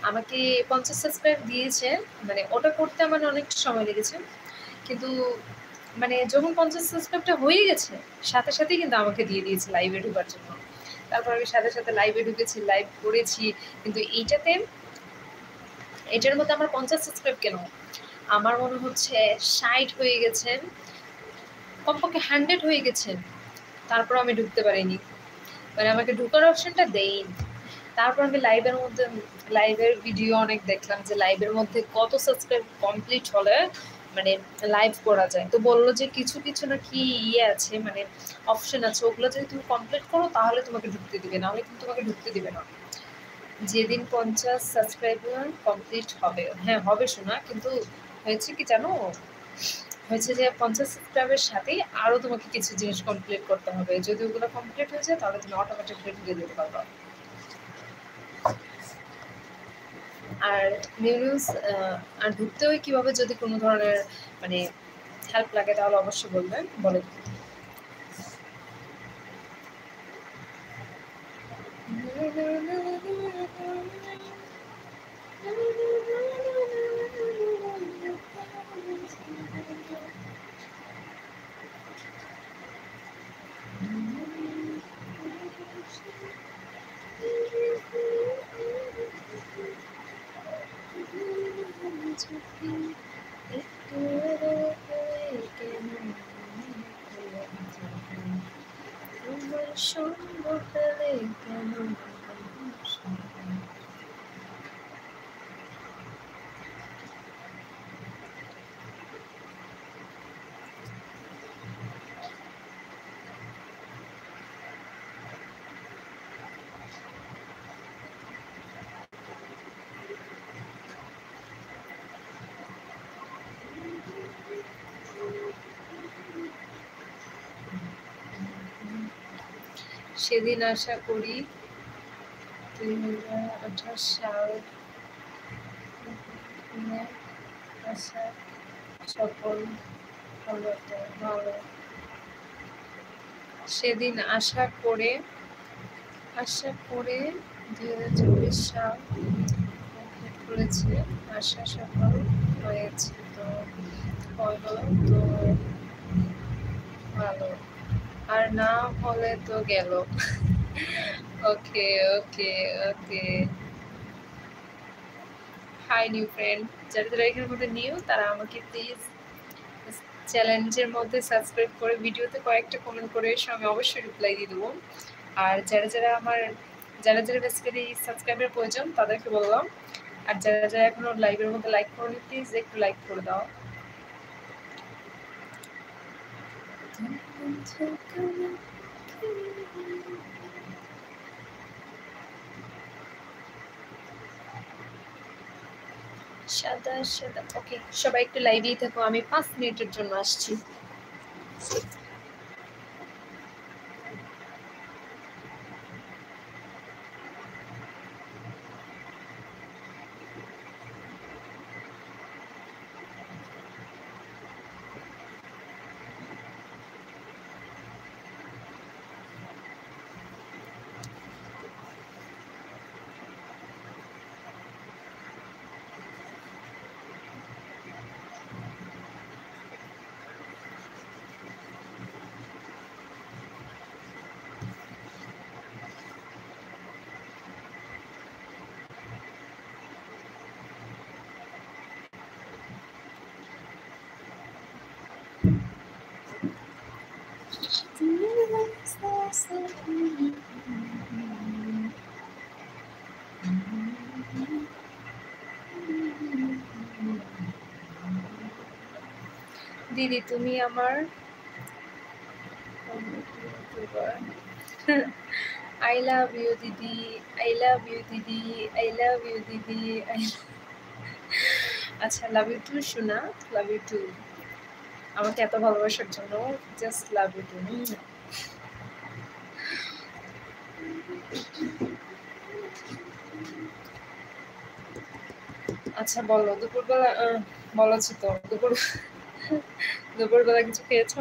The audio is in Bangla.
আমাকে 50 সাবস্ক্রাইব দিয়েছে, মানে ওটা করতে আমার অনেক সময় লেগেছে। কিন্তু মানে যখন 50 সাবস্ক্রাইবটা হয়ে গেছে, সাথে সাথেই কিন্তু আমাকে দিয়ে দিয়েছে লাইভে ঢোকার জন্য। তারপর আমি সাথে সাথে লাইভে ঢুকেছি, লাইভ করেছি। কিন্তু এটার মধ্যে আমার 50 সাবস্ক্রাইব কেন, আমার মনে হচ্ছে 60 হয়ে গেছে, কমপক্ষে 100 হয়ে গেছে, তারপর আমি ঢুকতে পারিনি, মানে আমাকে ঢোকার অপশনটা দেয়নি। তারপর আমি লাইভের ভিডিও অনেক দেখলাম যে লাইভের মধ্যে কত সাবস্ক্রাইব কমপ্লিট হলে মানে লাইভ করা যায়। তো বললো যে কিছু কিছু নাকি ইয়ে আছে, মানে অপশন আছে, ওগুলো যদি তুমি কমপ্লিট করো তাহলে তোমাকে ঢুকতে দিবে, নাহলে কিন্তু তোমাকে ঢুকতে দিবে না। যেদিন 50 সাবস্ক্রাইবার কমপ্লিট হবে, হ্যাঁ হবে শোনা, কিন্তু হয়েছে কি জানো, হয়েছে যে 50 সাবস্ক্রাইবের সাথেই আরও তোমাকে কিছু জিনিস কমপ্লিট করতে হবে। যদি ওগুলো কমপ্লিট হয়ে যায় তাহলে তুমি অটোমেটিকলি ঢুকে যেতে পারবা। আর নিউজ আর ঢুকতেও কীভাবে, যদি কোনো ধরনের মানে হেল্প লাগে তাহলে অবশ্যই বলবেন, বলে দেবেন। সেদিন আশা করি 2018 সাল আশা সফল হলো তো ভালো। সেদিন আশা করে 2024 সাল করেছে, আশা সফল হয়েছে তো হলো তো ভালো, আর না হলে তো গেল। ওকে ওকে ওকে। হাই নিউ ফ্রেন্ড, যারা যারা এখানের মধ্যে নিউ তারা আমাকে প্লিজ চ্যালেঞ্জের মধ্যে সাবস্ক্রাইব করে ভিডিওতে কয়েকটা কমেন্ট করে এসে আমি অবশ্যই রিপ্লাই দিয়ে দেবো। আর যারা যারা বেসিক্যালি সাবস্ক্রাইবের প্রয়োজন তাদেরকে বললাম, আর যারা যারা এখনো লাইভের মধ্যে লাইক করেনি প্লিজ একটু লাইক করে দাও। সাদা সাদা। ওকে, সবাই একটু লাইভেই থাকো, আমি 5 মিনিটের জন্য আসছি। দিদি তুমি আমার আই লাভ ইউ দিদি, আই লাভ ইউ দিদি, আই লাভ ইউ দিদি। আচ্ছা, লাভ ইউ টু শোনা, লাভ ইউ টু, আমাকে এত ভালোবাসার জন্য, জাস্ট লাভ ইউ টু। আচ্ছা বলো, দুপুরবেলা বলেছি তো দুপুরবেলা কিছু খেয়েছো?